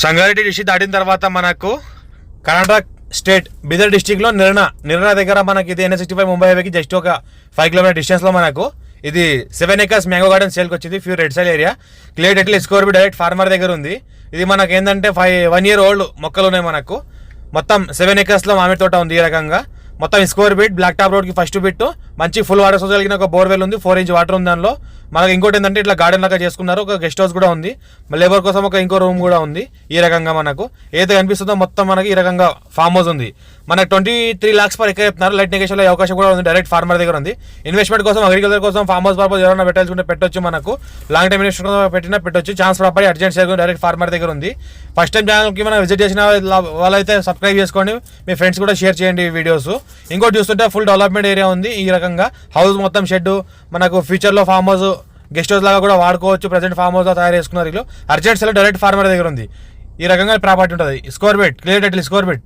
Sangareddy district దాటిన తర్వాత మనకు కర్ణాటక స్టేట్ బీదర్ డిస్టిక్లో నిర్నా దగ్గర మనకి ఇది NH65 ముంబై హైవేకి జస్ట్ ఒక 5 కిలోమీటర్ డిస్టెన్స్లో మనకు ఇది 7 acres మ్యాంగో గార్డెన్ సేల్కి వచ్చింది. Pure red soil area, clear title, స్కోర్ బి డైరెక్ట్ ఫార్మర్ దగ్గర ఉంది. ఇది మనకి ఏంటంటే 1 year ఓల్డ్ మొక్కలు ఉన్నాయి. మనకు మొత్తం 7 acres లో మామిడి తోట ఉంది. ఈ రకంగా మొత్తం స్కోర్ బిట్, బ్లాక్ టాప్ రోడ్కి ఫస్ట్ బిట్, మంచి ఫుల్ వాటర్ సోర్స్ కలిగిన ఒక బోర్వెల్ ఉంది, 4 inch వాటర్ ఉంది దానిలో. మనకి ఇంకోటి ఏంటంటే ఇట్లా గార్డెన్ లాగా చేసుకున్నారు, ఒక గెస్ట్ హౌస్ కూడా ఉంది, లేబర్ కోసం ఒక ఇంకో రూమ్ కూడా ఉంది. ఈ రకంగా మనకు ఏదైతే కనిపిస్తుందో మొత్తం మనకి ఈ రకంగా ఫామ్ హౌస్ ఉంది. మనకు 23 lakhs per acre చెప్తున్నారు. లైట్ నెగేషన్ అవకాశం కూడా ఉంది, డైరెక్ట్ ఫార్మర్ దగ్గర ఉంది. ఇన్వెస్ట్మెంట్ కోసం, అగ్రికల్చర్ కోసం, ఫామ్ హౌస్ పర్పస్ ఎవరైనా పెట్టాల్సుకుంటే పెట్టొచ్చు. మనకు లాంగ్ టైం ఇన్వెస్ట్మెంట్ పెట్టినా పెట్టొచ్చు. Chance property urgent share direct farmer దగ్గర ఉంది. ఫస్ట్ టైం ఛానల్కి మనం విజిట్ చేసిన వాళ్ళైతే సబ్స్క్రైబ్ చేసుకోండి, మీ ఫ్రెండ్స్ కూడా షేర్ చేయండి వీడియోస్. ఇంకోటి చూస్తుంటే ఫుల్ డెవలప్మెంట్ ఏరియా ఉంది. ఈ రకంగా హౌస్ మొత్తం షెడ్, మనకు ఫ్యూచర్లో ఫామ్ హౌస్ గెస్ట్ హౌస్ లాగా కూడా వాడుకోవచ్చు. ప్రజెంట్ ఫామ్ హౌస్ తయారు చేసుకున్నారు. వీళ్ళు అర్జెంట్ సెల్ డైరెక్ట్ ఫార్మర్ దగ్గర ఉంది. ఈ రకంగా ప్రాపర్టీ ఉంటుంది. Score bit, clear title, score bit.